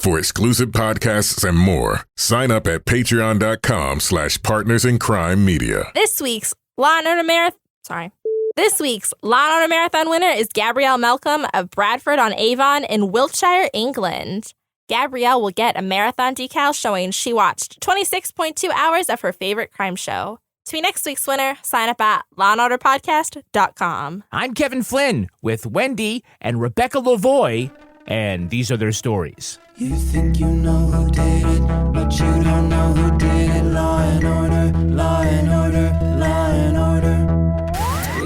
For exclusive podcasts and more, sign up at patreon.com/partnersincrimemedia. This week's Law & Order Marathon winner is Gabrielle Malcolm of Bradford on Avon in Wiltshire, England. Gabrielle will get a marathon decal showing she watched 26.2 hours of her favorite crime show. To be next week's winner, sign up at lawandorderpodcast.com. I'm Kevin Flynn with Wendy and Rebecca Lavoie, and these are their stories. You think you know who did it, but you don't know who did it. Law and order, law and order, law and order.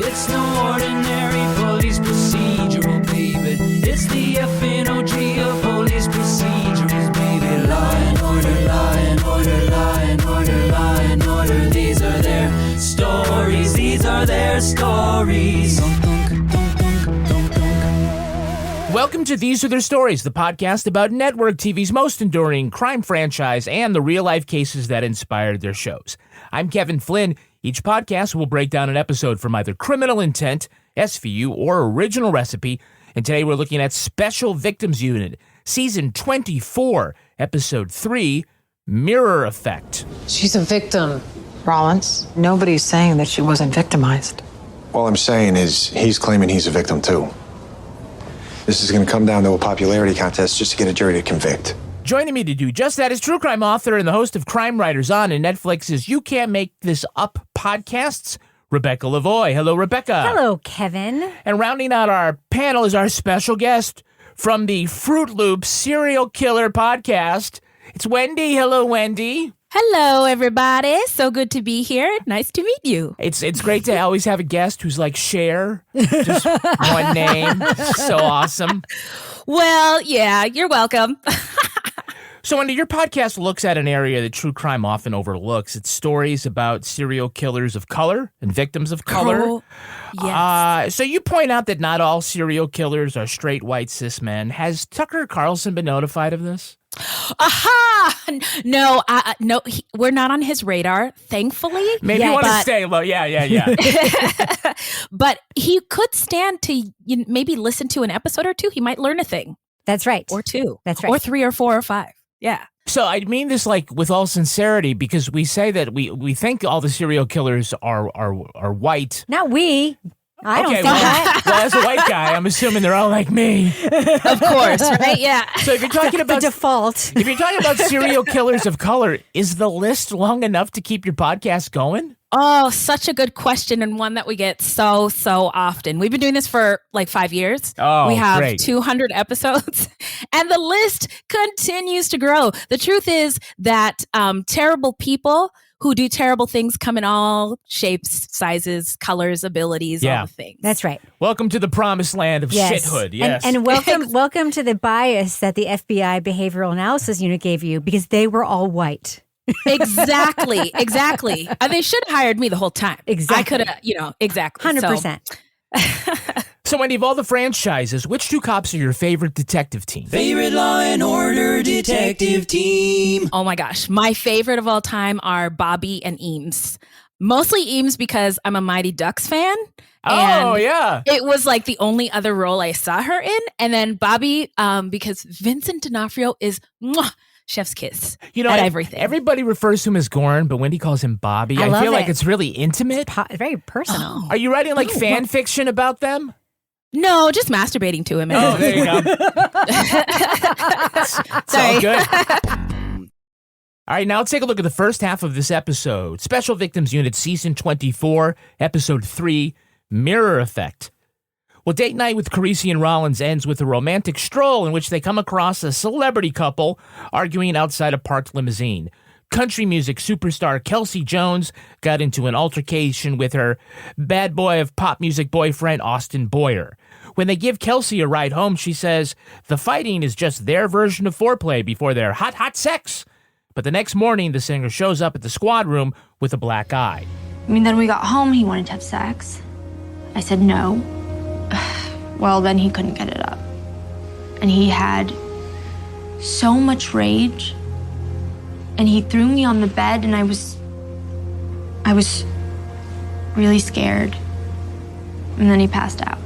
It's no ordinary police procedural, baby. It's the FNOG of police procedurals, baby. Law and order, law and order, law and order, law and order. These are their stories, these are their stories. Welcome to These Are Their Stories, the podcast about network TV's most enduring crime franchise and the real-life cases that inspired their shows. I'm Kevin Flynn. Each podcast will break down an episode from either Criminal Intent, SVU, or Original Recipe, and today we're looking at Special Victims Unit, Season 24, Episode 3, Mirror Effect. She's a victim, Rollins. Nobody's saying that she wasn't victimized. All I'm saying is he's claiming he's a victim too. This is going to come down to a popularity contest just to get a jury to convict. Joining me to do just that is true crime author and the host of Crime Writers On and Netflix's You Can't Make This Up podcasts, Rebecca Lavoie. Hello, Rebecca. Hello, Kevin. And rounding out our panel is our special guest from the Fruitloops Serial Killer podcast. It's Wendy. Hello, Wendy. Hello, everybody. So good to be here. Nice to meet you. It's great to always have a guest who's like Cher, just one name. So awesome. Well, yeah, you're welcome. So, Wendy, your podcast looks at an area that true crime often overlooks. It's stories about serial killers of color and victims of color. Oh, yes. So you point out that not all serial killers are straight white cis men. Has Tucker Carlson been notified of this? Aha! No, we're not on his radar, thankfully. Maybe you want to stay low. Yeah. But he could stand to maybe listen to an episode or two. He might learn a thing. That's right. Or two. That's right. Or 3 or 4 or 5. Yeah. So I mean this like with all sincerity because we say that we think all the serial killers are white. Not we. I don't think that. Well, as a white guy, I'm assuming they're all like me. Of course, right? Yeah. So if you're talking about the default, if you're talking about serial killers of color, is the list long enough to keep your podcast going? Oh, such a good question, and one that we get so often. We've been doing this for like 5 years. Oh, we have great. 200 episodes, and the list continues to grow. The truth is that terrible people who do terrible things come in all shapes, sizes, colors, abilities, all the things. That's right. Welcome to the promised land of shithood. Yes. And welcome to the bias that the FBI Behavioral Analysis Unit gave you because they were all white. Exactly. They should have hired me the whole time. Exactly. I could have, exactly. 100%. So, Wendy, of all the franchises, which two cops are your favorite detective team? Favorite Law and Order detective team. Oh my gosh. My favorite of all time are Bobby and Eames. Mostly Eames because I'm a Mighty Ducks fan. Oh, yeah. It was like the only other role I saw her in. And then Bobby, because Vincent D'Onofrio is chef's kiss at everything. Everybody refers to him as Gorn, but Wendy calls him Bobby. I feel like it's really intimate. It's very personal. Are you writing like fan fiction about them? No, just masturbating to him. Oh, there you go. It's all good. All right, now let's take a look at the first half of this episode. Special Victims Unit, Season 24, Episode 3, Mirror Effect. Well, date night with Carisi and Rollins ends with a romantic stroll in which they come across a celebrity couple arguing outside a parked limousine. Country music superstar Kelsey Jones got into an altercation with her bad boy of pop music boyfriend Austin Boyer. When they give Kelsey a ride home, she says the fighting is just their version of foreplay before their hot sex. But the next morning, the singer shows up at the squad room with a black eye. Then we got home, he wanted to have sex. I said no. Well, then he couldn't get it up. And he had so much rage. And he threw me on the bed, and I was really scared. And then he passed out.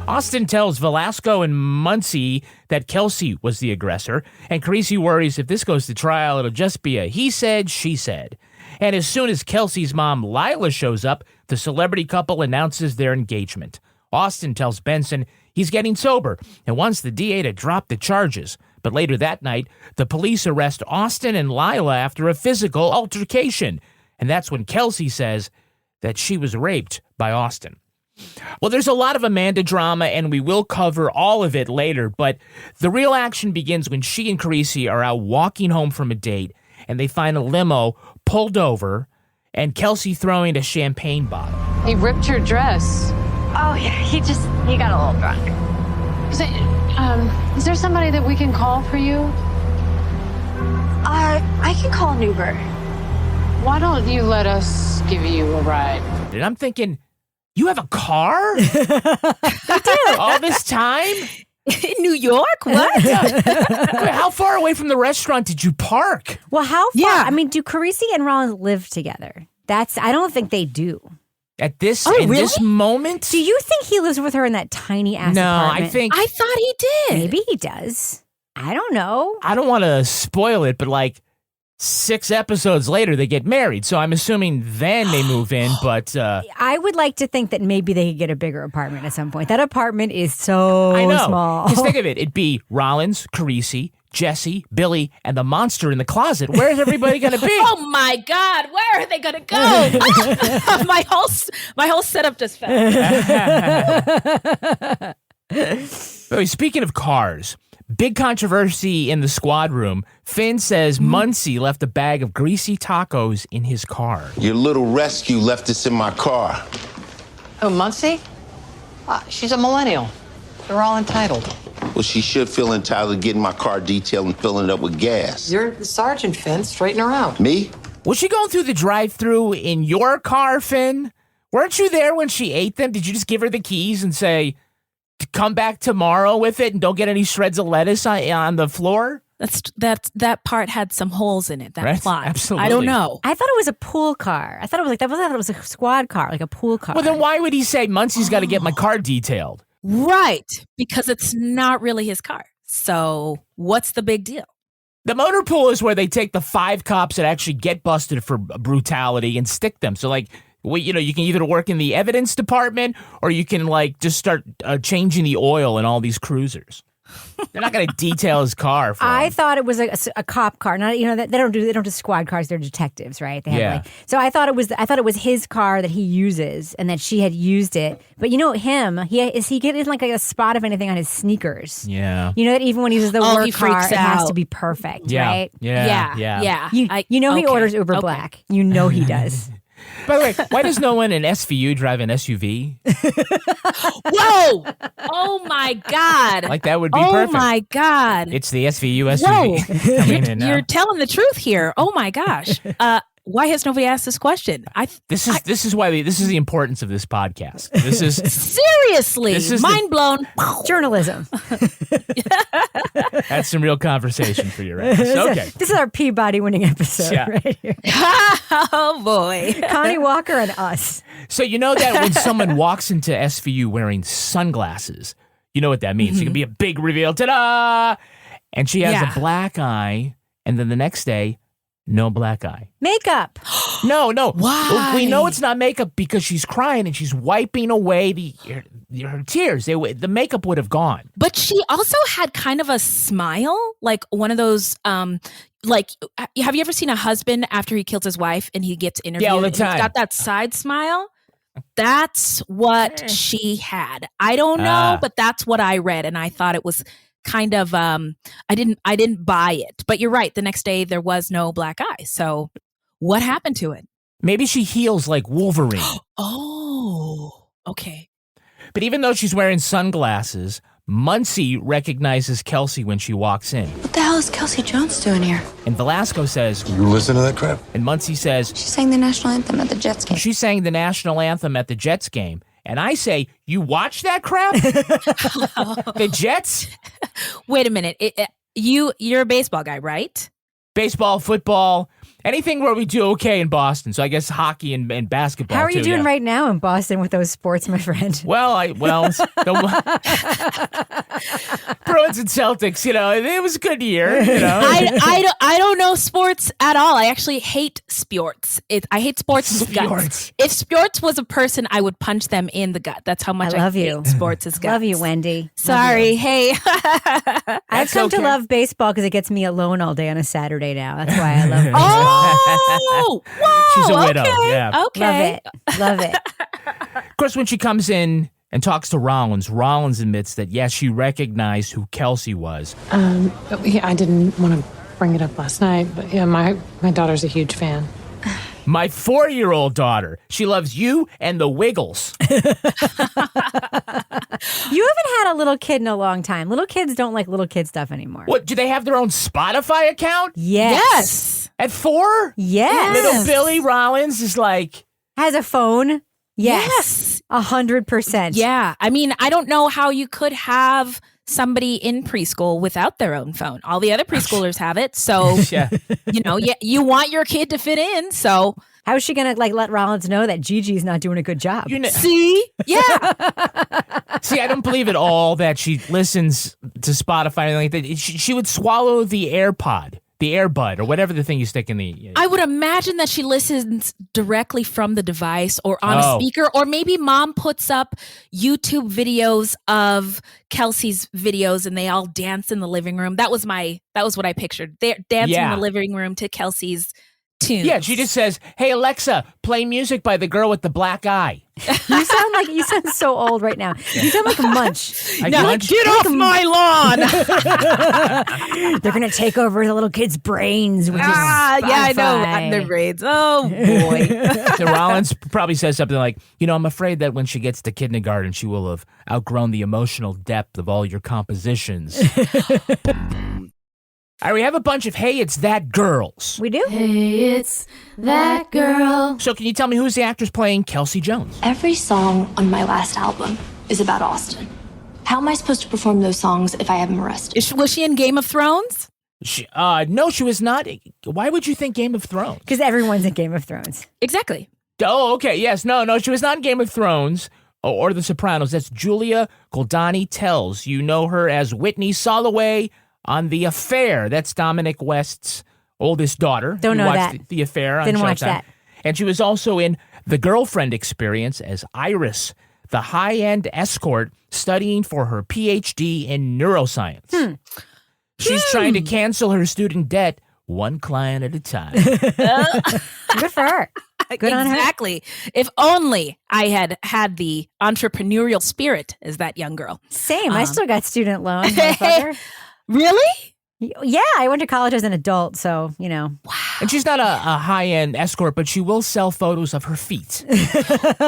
Austin tells Velasco and Muncie that Kelsey was the aggressor, and Carisi worries if this goes to trial, it'll just be a he said, she said. And as soon as Kelsey's mom, Lila, shows up, the celebrity couple announces their engagement. Austin tells Benson he's getting sober and wants the DA to drop the charges. But later that night, the police arrest Austin and Lila after a physical altercation. And that's when Kelsey says that she was raped by Austin. Well, there's a lot of Amanda drama, and we will cover all of it later, but the real action begins when she and Carisi are out walking home from a date, and they find a limo pulled over, and Kelsey throwing a champagne bottle. He ripped your dress. Oh, yeah, he got a little drunk. Is there somebody that we can call for you? I can call an Uber. Why don't you let us give you a ride? And I'm thinking, you have a car? All this time? In New York? What? Wait, how far away from the restaurant did you park? Well, how far? Yeah. I mean, do Carisi and Rollins live together? I don't think they do. At this, this really? moment? Do you think he lives with her in that tiny ass apartment? I thought he did. Maybe he does. I don't know. I don't want to spoil it, but like 6 episodes later, they get married. So I'm assuming then they move in, but... I would like to think that maybe they could get a bigger apartment at some point. That apartment is so I know. small. Just think of it. It'd be Rollins, Carisi, Jesse, Billy, and the monster in the closet. Where's everybody going to be? Oh my God, where are they going to go? my whole setup just fell. Speaking of cars, big controversy in the squad room. Finn says Muncie left a bag of greasy tacos in his car. Your little rescue left this in my car. Oh, Muncie? She's a millennial. They're all entitled. Well, she should feel entitled to getting my car detailed and filling it up with gas. You're the sergeant, Finn. Straighten her out. Me? Was she going through the drive-thru in your car, Finn? Weren't you there when she ate them? Did you just give her the keys and say, come back tomorrow with it and don't get any shreds of lettuce on the floor? That part had some holes in it, that right? plot. Absolutely. I don't know. I thought it was a pool car. I thought it was a squad car, like a pool car. Well, then why would he say Muncie's got to get my car detailed? Right, because it's not really his car. So what's the big deal? The motor pool is where they take the 5 cops that actually get busted for brutality and stick them. So, like, you can either work in the evidence department or you can, like, just start changing the oil in all these cruisers. They're not going to detail his car for I him. thought it was a cop car. Not they don't do squad cars. They're detectives, right? They have Yeah. So I thought it was his car that he uses and that she had used it. But you know him, he getting like a spot of anything on his sneakers. Yeah. You know that even when he uses the work he car, freaks it has out. to be perfect, Yeah. right? Yeah. He Okay. orders Uber Okay. Black. You know he does. By the way, why does no one in SVU drive an SUV? Whoa! Oh my God! Like, that would be oh perfect. My God! It's the SVU SUV. Coming in now. You're telling the truth here. Oh my gosh! Why has nobody asked this question? This is why this is the importance of this podcast. This is seriously this is mind blown. Journalism. That's some real conversation for you, right? Okay. This is our Peabody winning episode Yeah. right here. Oh boy! Connie Walker and us. So you know that when someone walks into SVU wearing sunglasses, you know what that means. It can be a big reveal. Ta-da! And she has a black eye, and then the next day, no black eye. Makeup. No. Why? We know it's not makeup because she's crying and she's wiping away her tears. The makeup would have gone. But she also had kind of a smile, like one of those. Like, have you ever seen a husband after he kills his wife and he gets interviewed? Yeah, all the and time. He's got that side smile. That's what she had. I don't know, but that's what I read, and I thought it was kind of. I didn't buy it, but you're right. The next day there was no black eye. So, what happened to it? Maybe she heals like Wolverine. Oh, okay. But even though she's wearing sunglasses, Muncie recognizes Kelsey when she walks in. What the hell is Kelsey Jones doing here? And Velasco says, You listen to that crap? and Muncie says, She sang the national anthem at the Jets game. she sang the national anthem at the Jets game. And I say, you watch that crap? The Jets? Wait a minute. You're a baseball guy, right? Baseball, football. anything where we do okay in Boston. So I guess hockey and basketball. How are you too, doing yeah. right now in Boston with those sports, my friend? Well, Bruins and Celtics, it was a good year. I don't know sports at all. I actually hate sports. I hate sports with guts. If sports was a person, I would punch them in the gut. That's how much I hate sports as guts. Love you, Wendy. Sorry. Hey. I've come to love baseball because it gets me alone all day on a Saturday now. That's why I love it. Oh, wow. She's a widow. Okay. Yeah. Okay. Love it. Of course, when she comes in and talks to Rollins admits that, yes, she recognized who Kelsey was. I didn't want to bring it up last night, but yeah, my daughter's a huge fan. My 4-year-old daughter. She loves you and the Wiggles. You haven't had a little kid in a long time. Little kids don't like little kid stuff anymore. What, do they have their own Spotify account? Yes. At 4? Yes. Little Billy Rollins is like... Has a phone? Yes. 100%. Yeah. I mean, I don't know how you could have somebody in preschool without their own phone. All the other preschoolers have it. So, you want your kid to fit in. So how is she going to let Rollins know that Gigi's not doing a good job? See? Yeah. See, I don't believe at all that she listens to Spotify or anything like that. She would swallow the AirPod. The earbud or whatever the thing you stick in the... I would imagine that she listens directly from the device or on a speaker, or maybe mom puts up YouTube videos of Kelsey's videos and they all dance in the living room. That was what I pictured. They're dancing in the living room to Kelsey's tunes. Yeah, she just says, "Hey Alexa, play music by the girl with the black eye." You sound so old right now. You sound like a Munch. Munch? Get off my lawn! They're gonna take over the little kids' brains. Which is I know their brains. Oh boy. So Rollins probably says something like, "I'm afraid that when she gets to kindergarten, she will have outgrown the emotional depth of all your compositions." All right, we have a bunch of "Hey, it's that girls." We do? Hey, it's that girl. So can you tell me who's the actress playing Kelsey Jones? Every song on my last album is about Austin. How am I supposed to perform those songs if I have him arrested? Was she in Game of Thrones? No, she was not. Why would you think Game of Thrones? Because everyone's in Game of Thrones. Exactly. Oh, okay. Yes. No, she was not in Game of Thrones or The Sopranos. That's Julia Goldani Tells. You know her as Whitney Soloway on The Affair. That's Dominic West's oldest daughter. Don't know that. The Affair on Didn't Showtime. watch that. And she was also in The Girlfriend Experience as Iris, the high-end escort studying for her PhD in neuroscience. She's trying to cancel her student debt one client at a time. Good for her. Good on her. Exactly. If only I had the entrepreneurial spirit as that young girl. Same. I still got student loans. Motherfucker. Really? Yeah, I went to college as an adult, so, Wow. And she's not a high-end escort, but she will sell photos of her feet.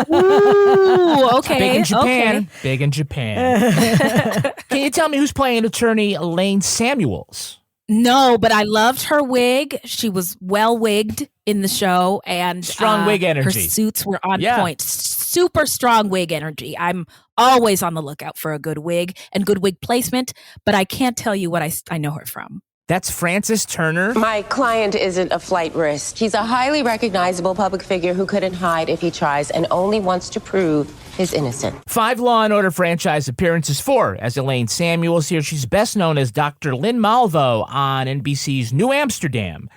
Ooh, okay. Big in Japan. Okay. Big in Japan. Can you tell me who's playing attorney Elaine Samuels? No, but I loved her wig. She was well wigged in the show, and strong wig energy. Her suits were on point. Super strong wig energy. I'm always on the lookout for a good wig and good wig placement, but I can't tell you what I know her from. That's Frances Turner. My client isn't a flight risk. He's a highly recognizable public figure who couldn't hide if he tries and only wants to prove his innocent. 5 Law & Order franchise appearances for as Elaine Samuels here. She's best known as Dr. Lynn Malvo on NBC's New Amsterdam,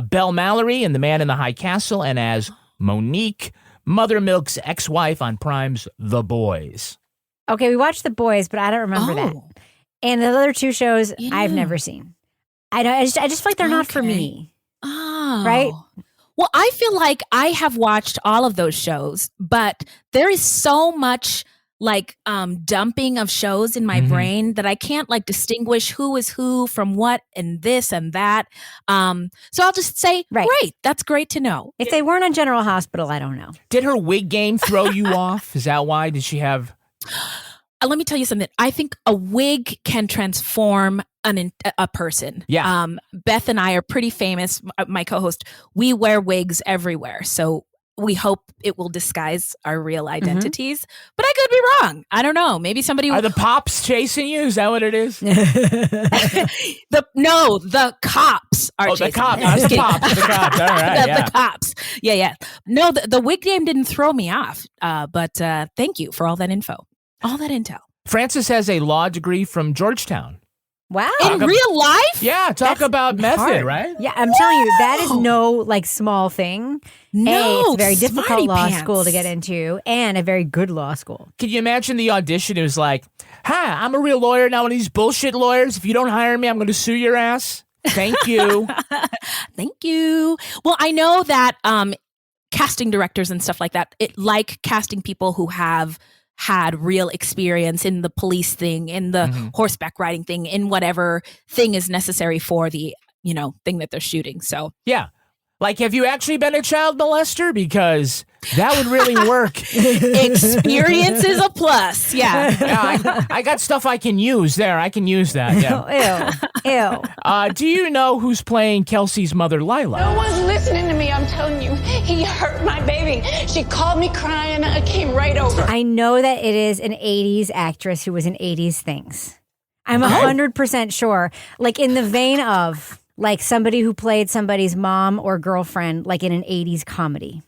Belle Mallory in The Man in the High Castle, and as Monique, Mother Milk's ex-wife on Prime's The Boys. Okay, we watched The Boys, but I don't remember that. And the other 2 shows I've never seen. I just feel like they're not for me. Oh. Right? Well, I feel like I have watched all of those shows, but there is so much dumping of shows in my brain that I can't distinguish who is who from what and this and that. So I'll just say, great. That's great to know. If they weren't on General Hospital, I don't know. Did her wig game throw you off? Is that why? Did she have... Let me tell you something. I think a wig can transform a person. Yeah. Beth and I are pretty famous. My co-host, we wear wigs everywhere. So we hope it will disguise our real identities. But I could be wrong. I don't know. Maybe somebody Are the pops chasing you? Is that what it is? the cops are chasing the cops. me. No, I'm Not the just pops. The cops. All right. the cops. Yeah. No, the wig name didn't throw me off. But thank you for all that info. All that intel. Francis has a law degree from Georgetown. Wow. In real life? Yeah, talk about method, hard. right? Yeah, I'm telling you, that is no like small thing. No, it's a very difficult smarty law pants. school to get into and a very good law school. Can you imagine the audition? It was like, hi, I'm a real lawyer. Now, one of these bullshit lawyers, if you don't hire me, I'm going to sue your ass. Thank you. Thank you. Well, I know that casting directors and stuff like that, like casting people who have had real experience in the police thing, in the horseback riding thing, in whatever thing is necessary for the, thing that they're shooting. So yeah. Like, have you actually been a child molester? Because that would really work. Experience is a plus. Yeah. I got stuff I can use there. I can use that. Yeah. Ew. Do you know who's playing Kelsey's mother, Lila? No one's listening to me. I'm telling you, he hurt my baby. She called me crying. I came right over. I know that it is an 80s actress who was in 80s things. I'm 100% sure. Like in the vein of like somebody who played somebody's mom or girlfriend, like in an 80s comedy.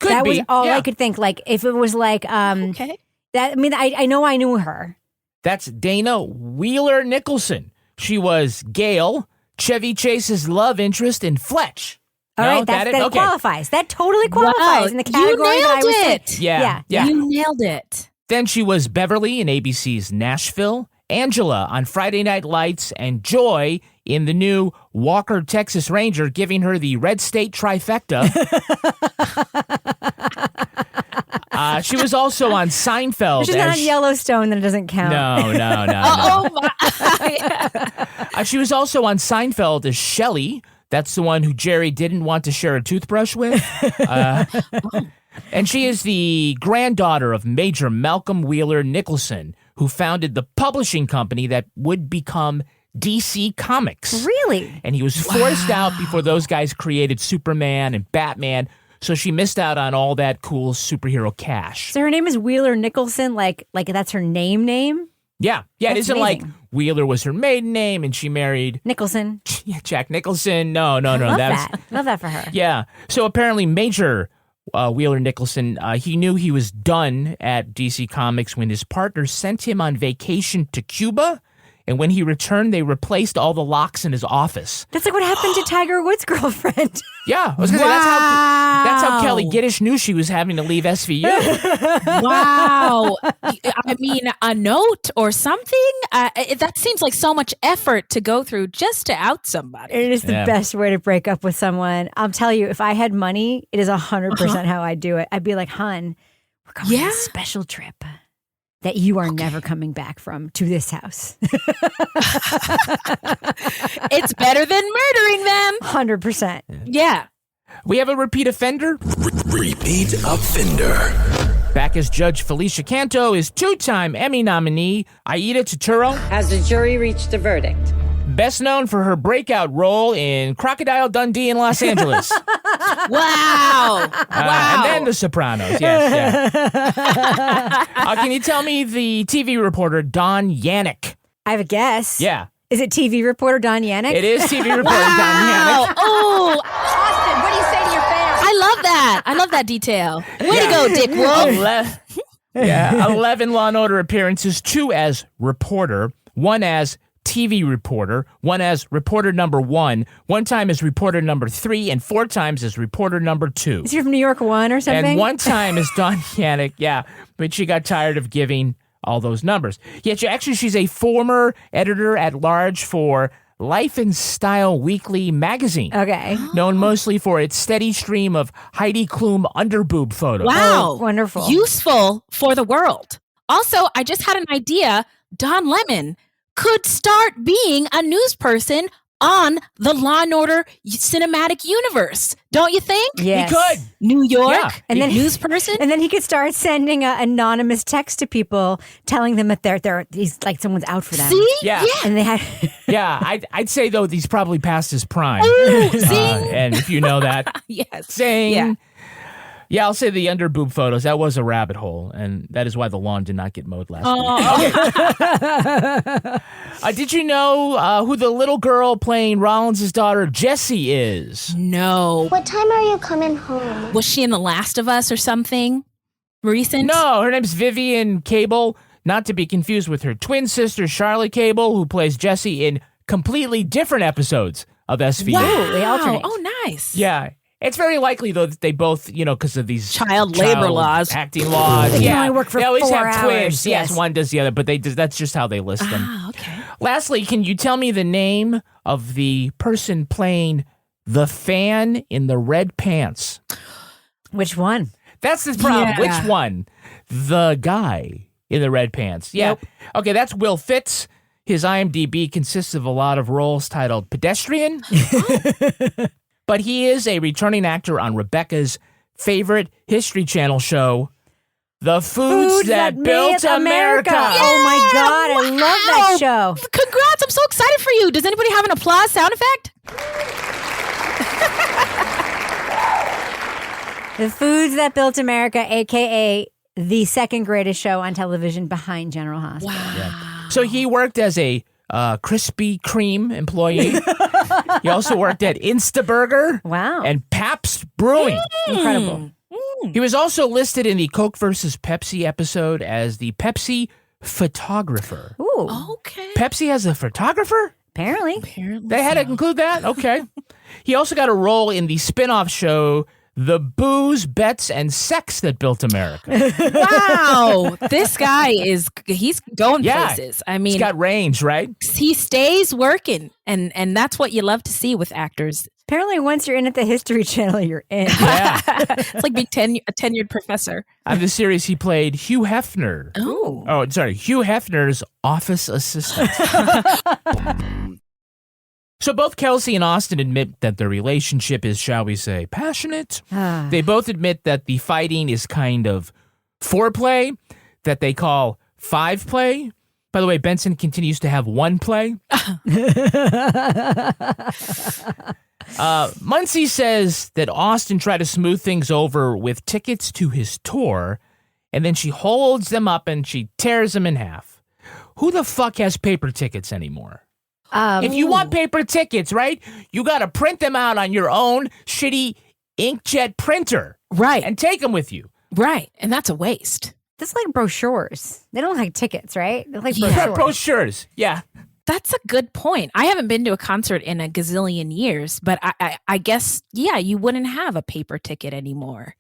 Could be. Was all I could think. Like if it was like, okay. That, I mean, I know I knew her. That's Dana Wheeler Nicholson. She was Gail, Chevy Chase's love interest in Fletch. All right, that qualifies. That totally qualifies in the category you that I was nailed in. it. Yeah. You nailed it. Then she was Beverly in ABC's Nashville, Angela on Friday Night Lights, and Joy in the new Walker, Texas Ranger, giving her the Red State trifecta. She was also on Seinfeld. She's not on Yellowstone, then it doesn't count. No. Oh my. She was also on Seinfeld as Shelley. That's the one who Jerry didn't want to share a toothbrush with. And she is the granddaughter of Major Malcolm Wheeler Nicholson, who founded the publishing company that would become DC Comics. Really? And he was forced out before those guys created Superman and Batman. So she missed out on all that cool superhero cash. So her name is Wheeler Nicholson, like that's her name? Yeah. It isn't amazing. like Wheeler was her maiden name and she married Nicholson. Jack Nicholson. No. Love that for her. Yeah. So apparently Major Wheeler Nicholson, he knew he was done at DC Comics when his partner sent him on vacation to Cuba. And when he returned, they replaced all the locks in his office. That's like what happened to Tiger Woods' girlfriend. Yeah. I was going to say, that's how Kelly Giddish knew she was having to leave SVU. Wow. I mean, a note or something? That seems like so much effort to go through just to out somebody. It is the best way to break up with someone. I'll tell you, if I had money, it is 100% how I'd do it. I'd be like, hun, we're going on a special trip that you are never coming back from to this house. It's better than murdering them. 100%. Yeah. We have a repeat offender. Repeat offender. Back as Judge Felicia Canto is two-time Emmy nominee Aida Turturro. Has the jury reached a verdict? Best known for her breakout role in Crocodile Dundee in Los Angeles. Wow. And then The Sopranos. Yes. Can you tell me the TV reporter Don Yannick? I have a guess. Yeah. Is it TV reporter Don Yannick? It is TV reporter Don Yannick. Oh, Austin, what do you say to your fans? I love that. I love that detail. Way to go, Dick Wolf. 11 Law & Order appearances, 2 as reporter, 1 as TV reporter, 1 as reporter number 1, 1 time as reporter number 3, and 4 times as reporter number 2. Is he from New York 1 or something? And 1 time as Don Yannick, but she got tired of giving all those numbers. She's a former editor at large for Life and Style Weekly magazine. Okay. Known mostly for its steady stream of Heidi Klum underboob photos. Wow. Wonderful. Useful for the world. Also, I just had an idea. Don Lemon could start being a news person on the Law & Order cinematic universe. Don't you think? Yes. He could. New York, and then news person. And then he could start sending anonymous text to people telling them that he's like someone's out for them. See? Yeah. And they had I'd say though he's probably past his prime. Ooh, zing. And if you know that. Yes. Zing. Yeah. Yeah, I'll say the under boob photos. That was a rabbit hole, and that is why the lawn did not get mowed last week. Did you know who the little girl playing Rollins' daughter Jessie is? No. What time are you coming home? Was she in The Last of Us or something recent? No, her name's Vivian Cable, not to be confused with her twin sister Charlotte Cable, who plays Jessie in completely different episodes of SVU. Wow, they alternate. Oh, nice. Yeah. It's very likely, though, that they both, because of these child labor laws, acting laws. They can only work for 4 hours. They always have twins. Yes, one does the other, but that's just how they list them. Ah, okay. Lastly, can you tell me the name of the person playing the fan in the red pants? Which one? That's the problem. Yeah. Which one? The guy in the red pants. Yeah. Nope. Okay, that's Will Fitz. His IMDb consists of a lot of roles titled pedestrian. But he is a returning actor on Rebecca's favorite History Channel show, The Foods That Built America. Oh my God, I love that show. Congrats, I'm so excited for you. Does anybody have an applause sound effect? The Foods That Built America, a.k.a. the second greatest show on television behind General Hospital. Wow. Yeah. So he worked as a Krispy Kreme employee. He also worked at Instaburger. Wow. And Pabst Brewing. Incredible. He was also listed in the Coke versus Pepsi episode as the Pepsi photographer. Ooh. Okay. Pepsi has a photographer? Apparently. They had to include that? Okay. He also got a role in the spin-off show The Booze, Bets, and Sex That Built America. Wow. This guy he's going places. I mean, he's got range, right? He stays working, and that's what you love to see with actors. Apparently, once you're in at the History Channel, you're in. Yeah. It's like being a tenured professor. On the series, he played Hugh Hefner. Hugh Hefner's office assistant. So both Kelsey and Austin admit that their relationship is, shall we say, passionate. They both admit that the fighting is kind of foreplay, that they call 5-play. By the way, Benson continues to have 1-play. Muncie says that Austin tried to smooth things over with tickets to his tour, and then she holds them up and she tears them in half. Who the fuck has paper tickets anymore? If you want paper tickets, right, you got to print them out on your own shitty inkjet printer. Right. And take them with you. Right. And that's a waste. That's like brochures. They don't look like tickets, right? They're like brochures. Brochures, yeah. That's a good point. I haven't been to a concert in a gazillion years, but I guess, yeah, you wouldn't have a paper ticket anymore.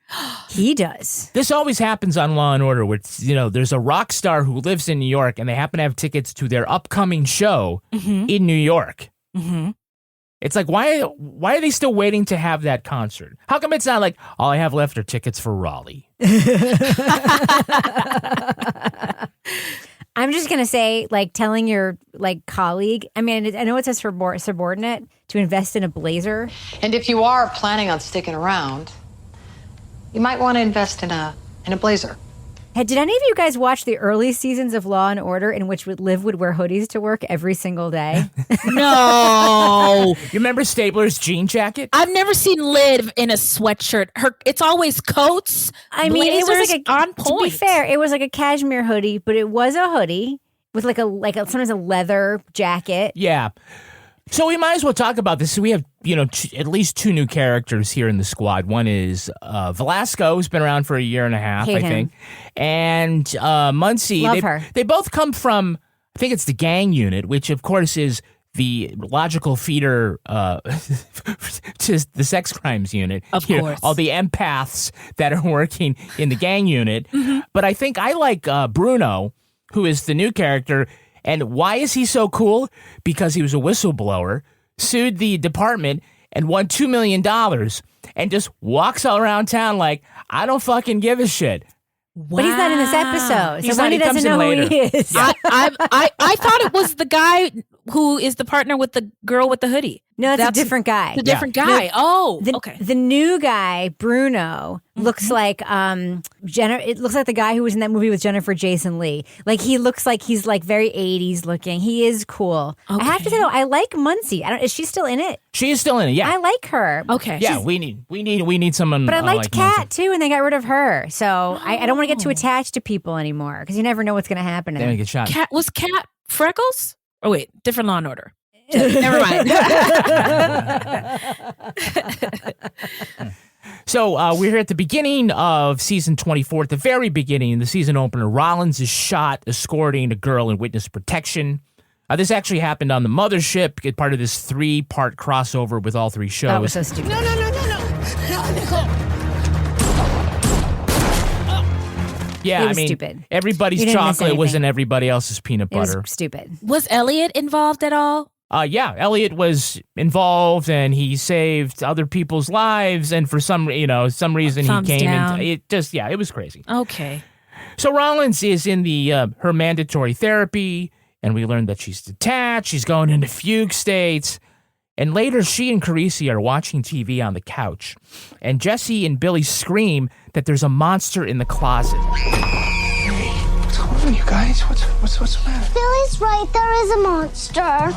He does. This always happens on Law & Order, where there's a rock star who lives in New York, and they happen to have tickets to their upcoming show in New York. Mm-hmm. It's like, why are they still waiting to have that concert? How come it's not like, all I have left are tickets for Raleigh? I'm just going to say, like, telling your, colleague, I mean, I know it says for subordinate, to invest in a blazer. And if you are planning on sticking around, you might want to invest in a blazer. Hey, did any of you guys watch the early seasons of Law & Order in which Liv would wear hoodies to work every single day? No. You remember Stabler's jean jacket? I've never seen Liv in a sweatshirt. It's always coats. I mean, it was like on point. To be fair, it was like a cashmere hoodie, but it was a hoodie with sometimes a leather jacket. Yeah. So we might as well talk about this. So we have, at least 2 new characters here in the squad. One is Velasco, who's been around for a year and a half, I think. And Muncie. Love her. They both come from, I think it's the gang unit, which of course is the logical feeder to the sex crimes unit. Of course. All the empaths that are working in the gang unit. Mm-hmm. But I think I like Bruno, who is the new character. And why is he so cool? Because he was a whistleblower, sued the department, and won $2 million, and just walks all around town like, I don't fucking give a shit. Wow. But he's not in this episode, He's so Wendy doesn't know who he is. Yeah. I thought it was the guy who is the partner with the girl with the hoodie. No, that's a different guy. The different guy. Okay. The new guy, Bruno, looks like it looks like the guy who was in that movie with Jennifer Jason Leigh. Like he looks like he's like very 80s looking. He is cool. Okay. I have to say though, I like Muncie. Is she still in it? She is still in it. Yeah, I like her. Okay. Yeah, we need someone. But I liked like Kat Muncie. too, and they got rid of her. So I don't want to get too attached to people anymore because you never know what's going to happen. They get shot. Was Kat Freckles? Oh wait, different Law and Order. Never mind. So we're here at the beginning of season 24, at the very beginning, the season opener. Rollins is shot escorting a girl in witness protection. This actually happened on the mothership, part of this 3-part crossover with all 3 shows. That was so stupid. No, Nicole. Yeah, It was stupid. Everybody's You didn't miss chocolate was anything. in everybody else's peanut It was butter. stupid. Was Elliot involved at all? Yeah, Elliot was involved, and he saved other people's lives, and for some reason Thumbs he came down. in. It was crazy. Okay. So Rollins is in her mandatory therapy, and we learned that she's detached. She's going into fugue states. And later, she and Carisi are watching TV on the couch, and Jesse and Billy scream that there's a monster in the closet. What's going on, you guys? What's the matter? Billy's right, there is a monster.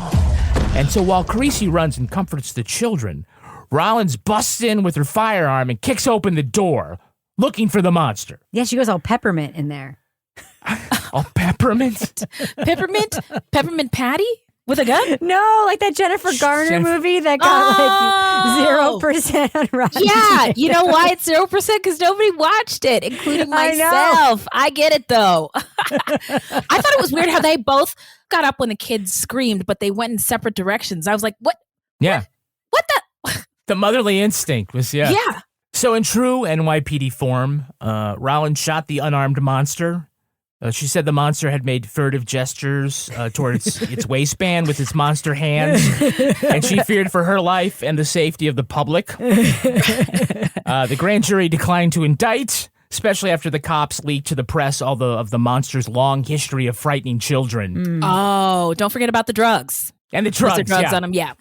And so while Carisi runs and comforts the children, Rollins busts in with her firearm and kicks open the door, looking for the monster. Yeah, she goes all peppermint in there. Oh, peppermint? Peppermint Patty? With a gun? No, like that Jennifer Garner movie that got like 0% on Rotten Yeah, Tomatoes. you know why it's 0%? Because nobody watched it, including I know. myself. I get it, though. I thought it was weird how they both got up when the kids screamed, but they went in separate directions. I was like, what? Yeah. What the? The motherly instinct was, yeah. Yeah. So in true NYPD form, Rollins shot the unarmed monster. She said the monster had made furtive gestures towards its waistband with its monster hands, and she feared for her life and the safety of the public. The grand jury declined to indict, especially after the cops leaked to the press all of the monster's long history of frightening children. Oh, don't forget about the drugs. And the drugs, With the drugs yeah. on them, yeah.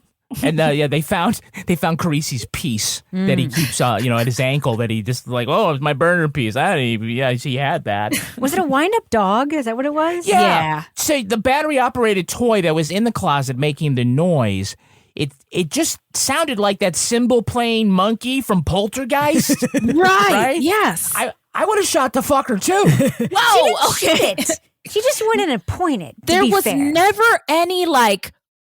And they found Carisi's piece that he keeps at his ankle, that he just like, oh, it's my burner piece. He had that. Was it a wind-up dog? Is that what it was? Yeah. So the battery-operated toy that was in the closet making the noise, it just sounded like that cymbal-playing monkey from Poltergeist. Right. Yes. I would have shot the fucker too. Whoa. Okay. She just went in and pointed. There was never any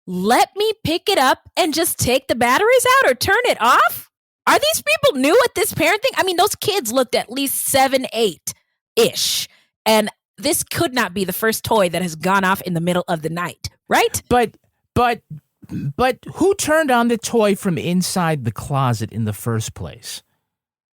let me pick it up and just take the batteries out or turn it off? Are these people new at this parenting? I mean, those kids looked at least 7, 8-ish. And this could not be the first toy that has gone off in the middle of the night, right? But who turned on the toy from inside the closet in the first place?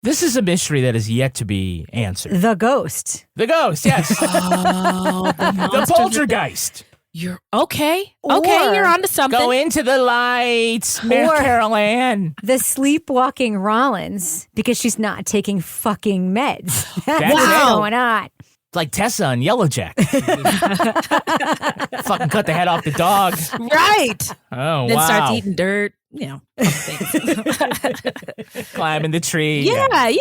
This is a mystery that is yet to be answered. The ghost. The ghost, yes. The poltergeist. You're okay. Okay, you're onto something. Go into the lights, Mary Carol Ann. The sleepwalking Rollins, because she's not taking fucking meds. That's what's going on. Like Tessa on Yellow Jack. Fucking cut the head off the dog. Right. Oh, then wow. starts eating dirt, Climbing the tree. Yeah, I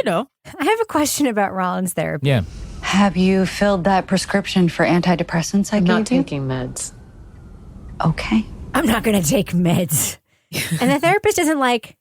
have a question about Rollins therapy. Yeah. Have you filled that prescription for antidepressants I I'm gave not you? taking meds. Okay. I'm not going to take meds. And the therapist isn't like,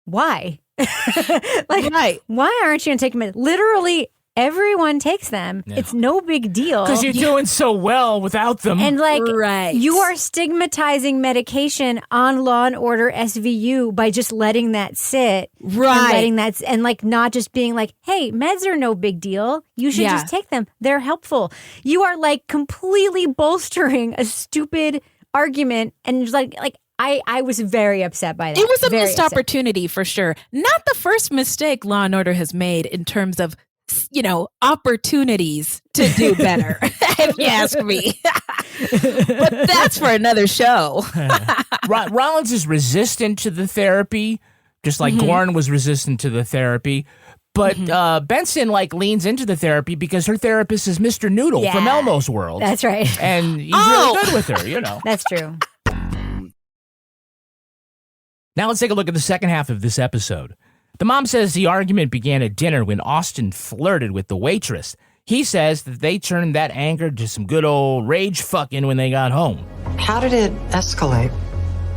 why? Right. Why aren't you going to take meds? Literally, everyone takes them. Yeah. It's no big deal. Because you're doing so well without them. And right. you are stigmatizing medication on Law and Order SVU by just letting that sit. Right. And letting that, and not just being like, hey, meds are no big deal. You should just take them. They're helpful. You are completely bolstering a stupid argument. And just I was very upset by that. It was a Very missed upset. opportunity for sure. Not the first mistake Law and Order has made in terms of opportunities to do better, if you ask me. But that's for another show. Rollins is resistant to the therapy, just like Gorn was resistant to the therapy. But Benson leans into the therapy because her therapist is Mr. Noodle from Elmo's World. That's right. And he's really good with her, That's true. Now let's take a look at the second half of this episode. The mom says the argument began at dinner when Austin flirted with the waitress. He says that they turned that anger to some good old rage fucking when they got home. How did it escalate?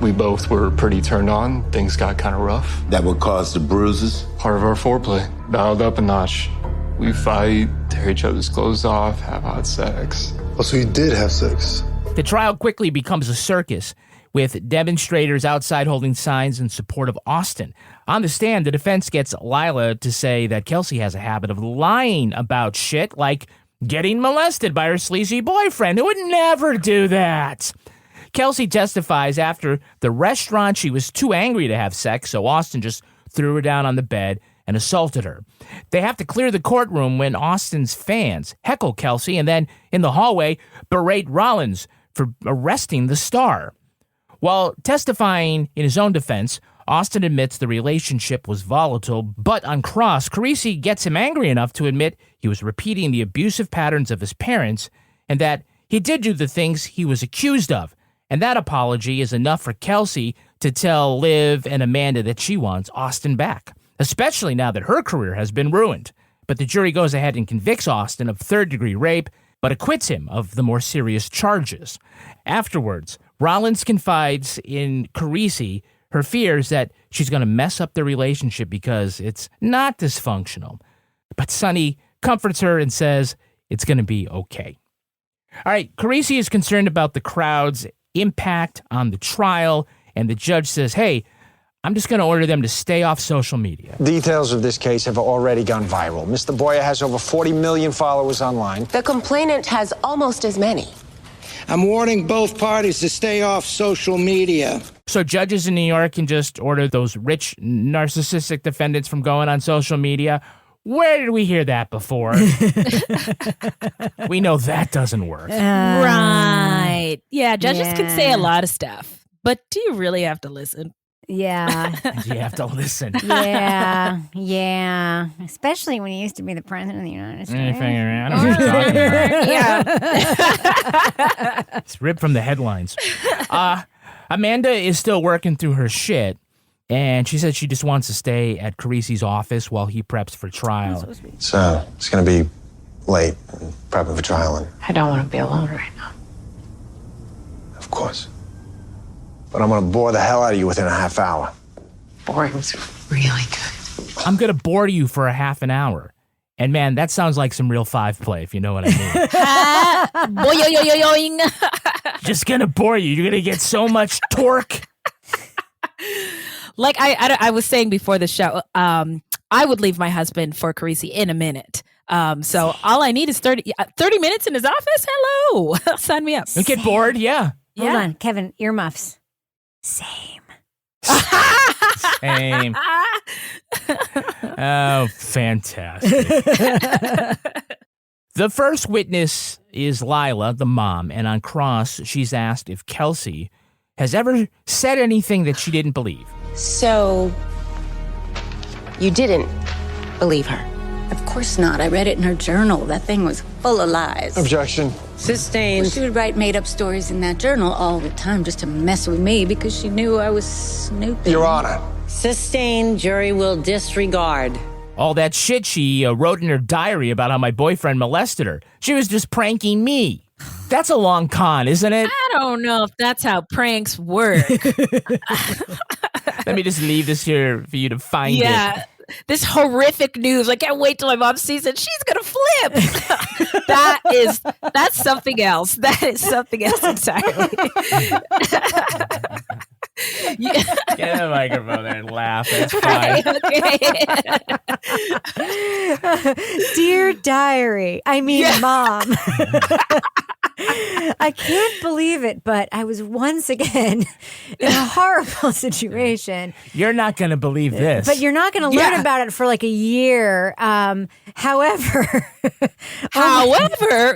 We both were pretty turned on. Things got kind of rough. That would cause the bruises? Part of our foreplay. Dialed up a notch. We fight, tear each other's clothes off, have hot sex. Oh, so you did have sex? The trial quickly becomes a circus, with demonstrators outside holding signs in support of Austin. On the stand, the defense gets Lila to say that Kelsey has a habit of lying about shit, like getting molested by her sleazy boyfriend, who would never do that. Kelsey testifies after the restaurant she was too angry to have sex, so Austin just threw her down on the bed and assaulted her. They have to clear the courtroom when Austin's fans heckle Kelsey and then, in the hallway, berate Rollins for arresting the star. While testifying in his own defense, Austin admits the relationship was volatile, but on cross, Carisi gets him angry enough to admit he was repeating the abusive patterns of his parents and that he did do the things he was accused of. And that apology is enough for Kelsey to tell Liv and Amanda that she wants Austin back, especially now that her career has been ruined. But the jury goes ahead and convicts Austin of third-degree rape, but acquits him of the more serious charges. Afterwards, Rollins confides in Carisi her fears that she's going to mess up their relationship because it's not dysfunctional. But Sonny comforts her and says it's going to be okay. All right, Carisi is concerned about the crowd's impact on the trial, and the judge says, hey, I'm just going to order them to stay off social media. Details of this case have already gone viral. Mr. Boyer has over 40 million followers online. The complainant has almost as many. I'm warning both parties to stay off social media. So judges in New York can just order those rich, narcissistic defendants from going on social media. Where did we hear that before? We know that doesn't work. Right. Yeah, judges can say a lot of stuff. But do you really have to listen? Yeah. You have to listen. Yeah. Especially when he used to be the president of the United States. I don't know what you're talking about. It's ripped from the headlines. Amanda is still working through her shit, and she said she just wants to stay at Carisi's office while he preps for trial. So it's going to be late, prepping for trial. And I don't want to be alone right now. of course. But I'm going to bore the hell out of you within a half hour. Boring was really good. I'm going to bore you for a half an hour. And man, that sounds like some real five play, if you know what I mean. Boing. Just going to bore you. You're going to get so much torque. Like I was saying before the show, I would leave my husband for Carisi in a minute. So all I need is 30 minutes in his office? Hello. Sign me up. Don't get bored, yeah. Hold on, Kevin, earmuffs. Same. Same. Oh, fantastic. The first witness is Lila, the mom, and on cross, she's asked if Kelsey has ever said anything that she didn't believe. So, you didn't believe her? Of course not. I read it in her journal. That thing was full of lies. Objection. Sustained. Well, she would write made-up stories in that journal all the time just to mess with me because she knew I was snooping. Your Honor. Sustained. Jury will disregard. All that shit she wrote in her diary about how my boyfriend molested her. She was just pranking me. That's a long con, isn't it? I don't know if that's how pranks work. Let me just leave this here for you to find it. Yeah. This horrific news. I can't wait till my mom sees it. She's gonna flip. That's something else. That is something else entirely. Get a microphone there and laugh. It's fine. Okay. Dear diary. I mean, Mom. I can't believe it, but I was once again in a horrible situation. You're not going to believe this. But you're not going to learn about it for like a year. However,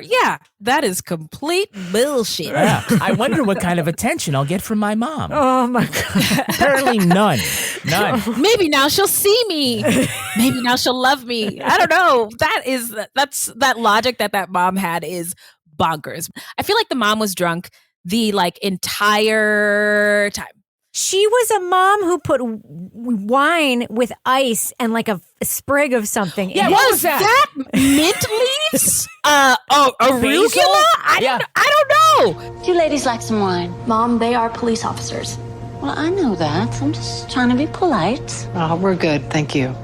yeah, that is complete bullshit. Yeah. I wonder what kind of attention I'll get from my mom. Oh my God. Apparently none. Maybe now she'll see me. Maybe now she'll love me. I don't know. That logic that mom had is bonkers. I feel like the mom was drunk the entire time. She was a mom who put wine with ice and like a sprig of something. Yeah, in what it. was that? Mint leaves? Arugula? I don't know. Do you ladies like some wine? Mom, they are police officers. Well, I know that. I'm just trying to be polite. Oh, we're good. Thank you.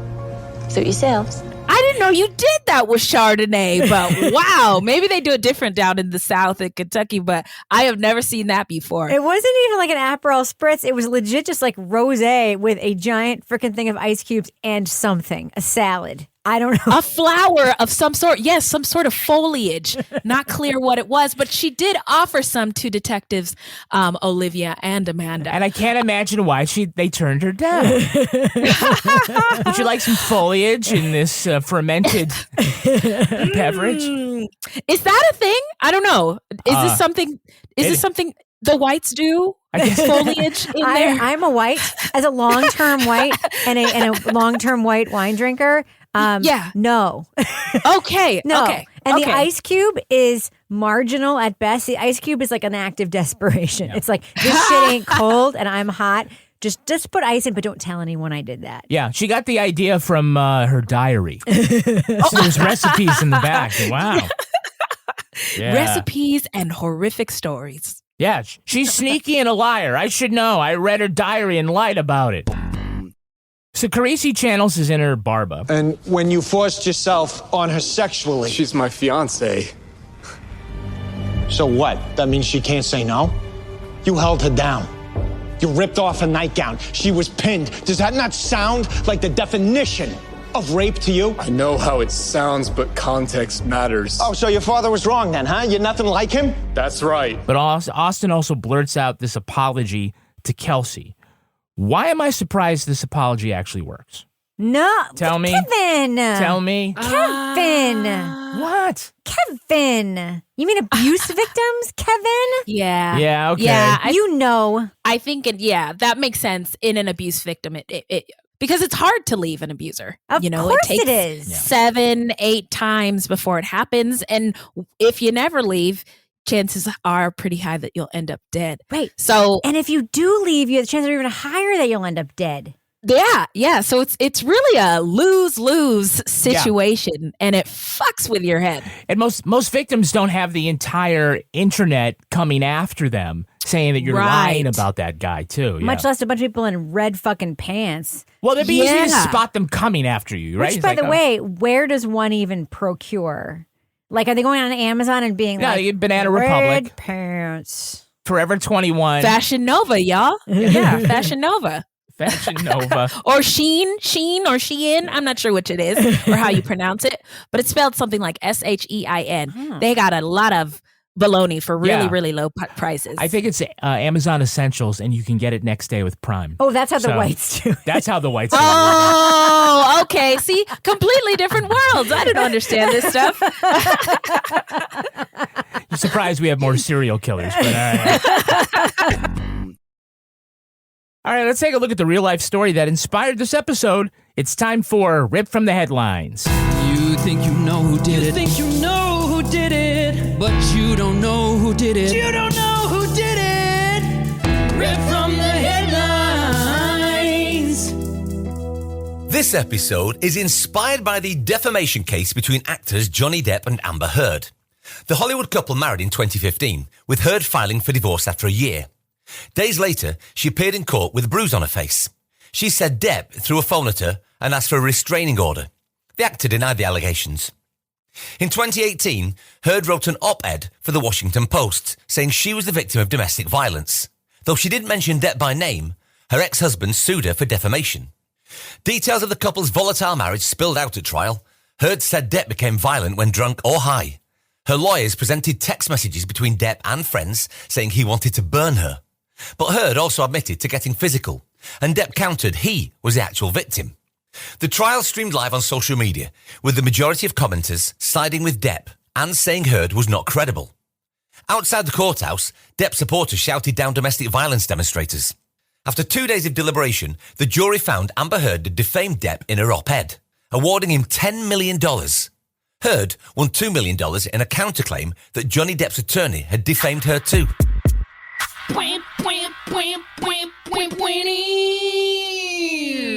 Suit yourselves. I didn't know you did that with Chardonnay, but wow. Maybe they do it different down in the South in Kentucky, but I have never seen that before. It wasn't even like an Aperol spritz. It was legit just like rosé with a giant freaking thing of ice cubes and something, a salad. I don't know. A flower of some sort. Yes, some sort of foliage. Not clear what it was, but she did offer some to detectives Olivia and Amanda. And I can't imagine why they turned her down. Would you like some foliage in this fermented beverage? Is that a thing? I don't know. Is this something? Is this something the whites do? I guess foliage in there. I'm a white, as a long-term white and a long-term white wine drinker. No. Okay. No. Okay. And the ice cube is marginal at best. The ice cube is like an act of desperation. It's like, this shit ain't cold and I'm hot. Just put ice in, but don't tell anyone I did that. Yeah, she got the idea from her diary. So there's recipes in the back. Wow. Yeah. Recipes and horrific stories. Yeah, she's sneaky and a liar. I should know. I read her diary and lied about it. So Carisi channels his inner Barba. And when you forced yourself on her sexually. She's my fiance. So what? That means she can't say no? You held her down. You ripped off her nightgown. She was pinned. Does that not sound like the definition of rape to you? I know how it sounds, but context matters. Oh, so your father was wrong then, huh? You're nothing like him? That's right. But Austin also blurts out this apology to Kelsey. Why am I surprised this apology actually works? No. Tell me. Kevin. Tell me. Kevin. What? Kevin. You mean abuse victims, Kevin? Yeah. Yeah, okay. Yeah, You know. I think, that makes sense in an abuse victim. It because it's hard to leave an abuser. Of it course takes it is. 7-8 times before it happens. And if you never leave, chances are pretty high that you'll end up dead. Right. So, and if you do leave, the chances are even higher that you'll end up dead. Yeah. So it's really a lose-lose situation, and it fucks with your head. And most victims don't have the entire internet coming after them saying that you're lying about that guy too. Much less a bunch of people in red fucking pants. Well, it'd be easy to spot them coming after you, right? Which, by the way, where does one even procure? Like, are they going on Amazon and being like, Banana red Republic, pants, Forever 21, Fashion Nova, y'all. Yeah, Fashion Nova. Fashion Nova. Or Sheen or Shein. I'm not sure which it is or how you pronounce it, but it's spelled something like SHEIN. They got a lot of baloney for really low prices. I think it's Amazon Essentials, and you can get it next day with Prime. Oh, that's how the whites do it. That's how the whites do it. Oh, okay. See, completely different worlds. I didn't understand this stuff. You're surprised we have more serial killers, but all right. All right, let's take a look at the real-life story that inspired this episode. It's time for Rip from the Headlines. You think you know who did it. You think you know who did it. But you don't know who did it. You don't know who did it. Rip from the headlines. This episode is inspired by the defamation case between actors Johnny Depp and Amber Heard. The Hollywood couple married in 2015, with Heard filing for divorce after a year. Days later, she appeared in court with a bruise on her face. She said Depp threw a phone at her and asked for a restraining order. The actor denied the allegations. In 2018, Heard wrote an op-ed for the Washington Post saying she was the victim of domestic violence. Though she didn't mention Depp by name, her ex-husband sued her for defamation. Details of the couple's volatile marriage spilled out at trial. Heard said Depp became violent when drunk or high. Her lawyers presented text messages between Depp and friends saying he wanted to burn her. But Heard also admitted to getting physical, and Depp countered he was the actual victim. The trial streamed live on social media, with the majority of commenters siding with Depp and saying Heard was not credible. Outside the courthouse, Depp supporters shouted down domestic violence demonstrators. After 2 days of deliberation, the jury found Amber Heard had defamed Depp in her op-ed, awarding him $10 million. Heard won $2 million in a counterclaim that Johnny Depp's attorney had defamed her too.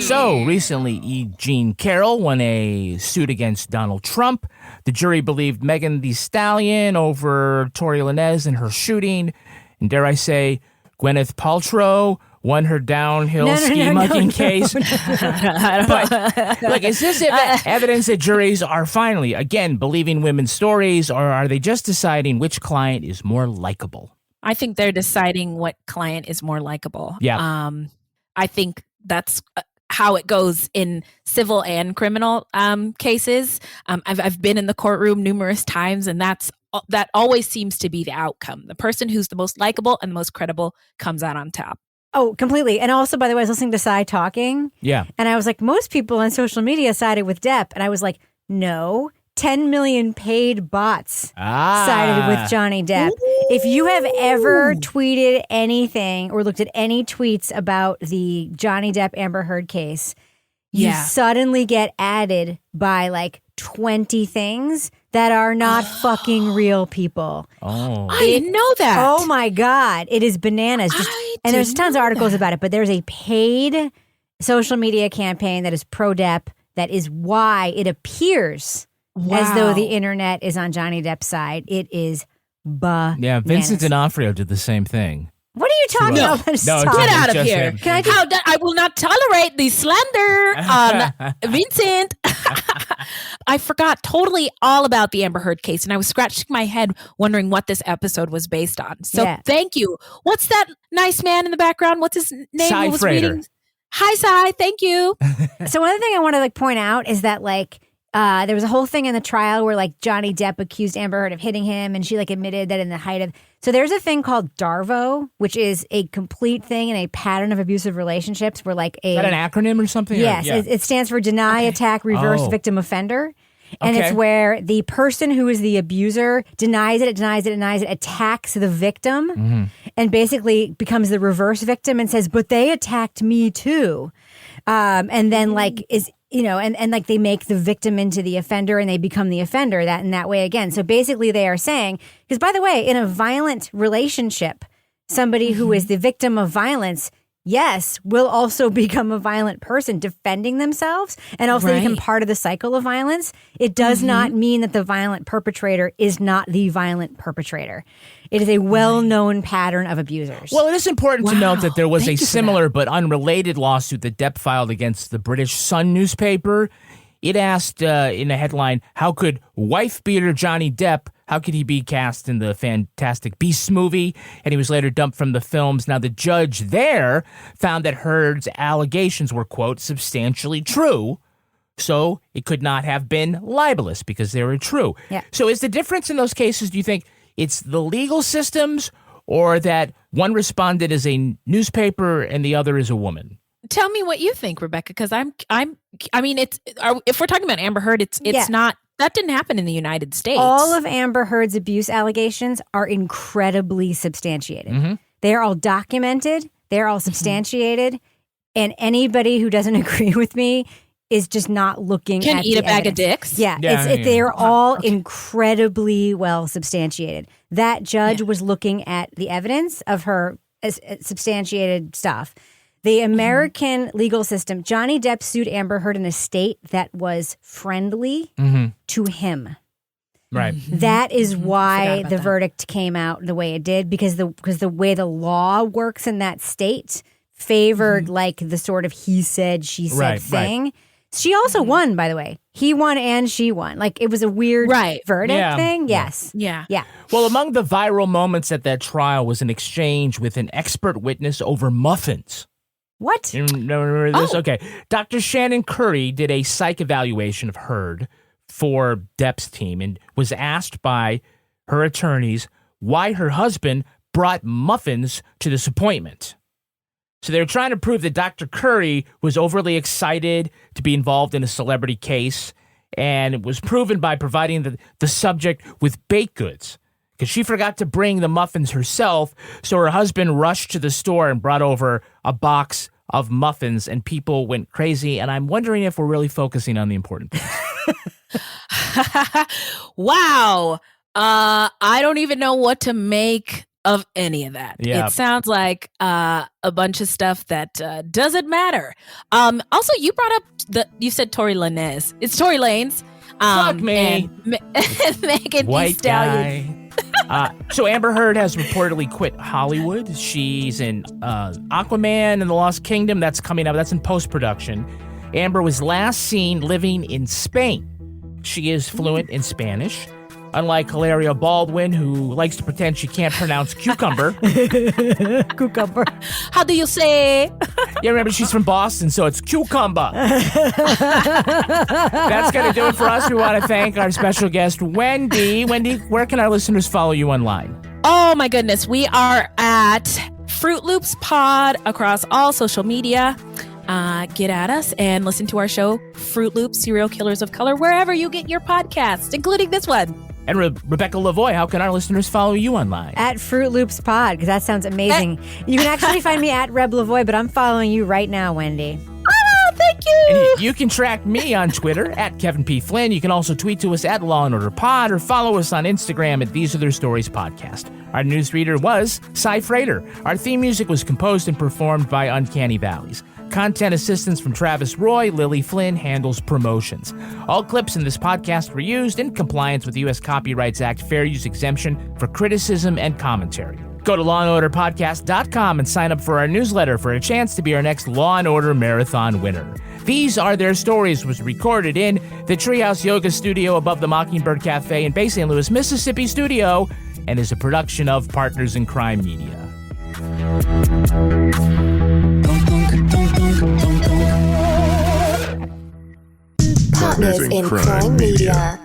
So recently, E. Jean Carroll won a suit against Donald Trump. The jury believed Megan Thee Stallion over Tory Lanez in her shooting. And dare I say, Gwyneth Paltrow won her downhill ski mugging case. But, look, is this evidence that juries are finally, again, believing women's stories, or are they just deciding which client is more likable? I think they're deciding what client is more likable. Yeah. I think that's how it goes in civil and criminal cases. I've been in the courtroom numerous times, and that always seems to be the outcome. The person who's the most likable and the most credible comes out on top. Oh, completely. And also, by the way, I was listening to Cy talking. Yeah. And I was like, most people on social media sided with Depp. And I was like, no, 10 million paid bots sided with Johnny Depp. Ooh. If you have ever tweeted anything or looked at any tweets about the Johnny Depp Amber Heard case, you suddenly get added by like 20 things that are not fucking real people. Oh, I didn't know that. Oh my God. It is bananas. And there's tons of articles about it, but there's a paid social media campaign that is pro-Depp. That is why it appears as though the internet is on Johnny Depp's side. It is bananas. Yeah, Vincent D'Onofrio did the same thing. What are you talking about? Get out of here. I will not tolerate the slander on Vincent. I forgot totally all about the Amber Heard case, and I was scratching my head wondering what this episode was based on. So thank you. What's that nice man in the background? What's his name? Cy Who was Frater. reading? Hi, Cy. Thank you. So one other thing I want to point out is that there was a whole thing in the trial where Johnny Depp accused Amber Heard of hitting him, and she admitted that in the height of. So there's a thing called DARVO, which is a complete thing in a pattern of abusive relationships where is that an acronym or something? Yes, it stands for deny, attack, reverse, victim, offender. And it's where the person who is the abuser denies it, attacks the victim, and basically becomes the reverse victim and says, but they attacked me too. And then they make the victim into the offender and they become the offender in that way again. So basically they are saying, because by the way, in a violent relationship, somebody who is the victim of violence, yes, will also become a violent person defending themselves and also become part of the cycle of violence. It does not mean that the violent perpetrator is not the violent perpetrator. It is a well-known pattern of abusers. Well, it is important to note that there was a similar but unrelated lawsuit that Depp filed against the British Sun newspaper. It asked in a headline, how could wife-beater Johnny Depp, how could he be cast in the Fantastic Beasts movie? And he was later dumped from the films. Now, the judge there found that Heard's allegations were, quote, substantially true. So it could not have been libelous because they were true. Yeah. So is the difference in those cases, do you think it's the legal systems or that one responded as a newspaper and the other is a woman? Tell me what you think, Rebecca, because if we're talking about Amber Heard, it's not, that didn't happen in the United States. All of Amber Heard's abuse allegations are incredibly substantiated. They are all documented. They're all substantiated. And anybody who doesn't agree with me is just not looking Can at eat the a bag evidence. of dicks. Yeah, they're all incredibly well substantiated. That judge was looking at the evidence of her substantiated stuff. The American legal system, Johnny Depp sued Amber Heard in a state that was friendly to him. Right. That is why the verdict came out the way it did, because the way the law works in that state favored the sort of he said, she said thing. Right. She also won, by the way. He won and she won. It was a weird verdict thing. Yes. Yeah. Well, among the viral moments at that trial was an exchange with an expert witness over muffins. What? You remember this? Okay. Dr. Shannon Curry did a psych evaluation of Heard for Depp's team and was asked by her attorneys why her husband brought muffins to this appointment. So they were trying to prove that Dr. Curry was overly excited to be involved in a celebrity case, and it was proven by providing the subject with baked goods. Because she forgot to bring the muffins herself, so her husband rushed to the store and brought over a box of muffins, and people went crazy. And I'm wondering if we're really focusing on the important things. Wow. I don't even know what to make of any of that. Yeah. It sounds like a bunch of stuff that doesn't matter. Also, you brought up you said Tory Lanez. It's Tory Lanez. Fuck me. And Megan Thee White Stallion. guy. So Amber Heard has reportedly quit Hollywood. She's in Aquaman and the Lost Kingdom. That's coming up. That's in post-production. Amber was last seen living in Spain. She is fluent in Spanish. Unlike Hilaria Baldwin, who likes to pretend she can't pronounce cucumber. Cucumber. How do you say? Yeah, remember, she's from Boston, so it's cucumber. That's going to do it for us. We want to thank our special guest, Wendy. Wendy, where can our listeners follow you online? Oh, my goodness. We are at Fruitloops Pod across all social media. Get at us and listen to our show, Fruit Loops, Serial Killers of Color, wherever you get your podcasts, including this one. And Rebecca Lavoie, how can our listeners follow you online? At Fruit Loops Pod, because that sounds amazing. You can actually find me at Reb Lavoie, but I'm following you right now, Wendy. Oh, thank you. And you can track me on Twitter at Kevin P. Flynn. You can also tweet to us at Law & Order Pod or follow us on Instagram at These Are Their Stories Podcast. Our newsreader was Cy Frater. Our theme music was composed and performed by Uncanny Valleys. Content assistance from Travis Roy. Lily Flynn handles promotions. All clips in this podcast were used in compliance with the U.S. Copyrights Act fair use exemption for criticism and commentary. Go to lawandorderpodcast.com and sign up for our newsletter for a chance to be our next Law & Order Marathon winner. These Are Their Stories was recorded in the Treehouse Yoga Studio above the Mockingbird Cafe in Bay St. Louis, Mississippi studio and is a production of Partners in Crime Media. Partners in Crime Media.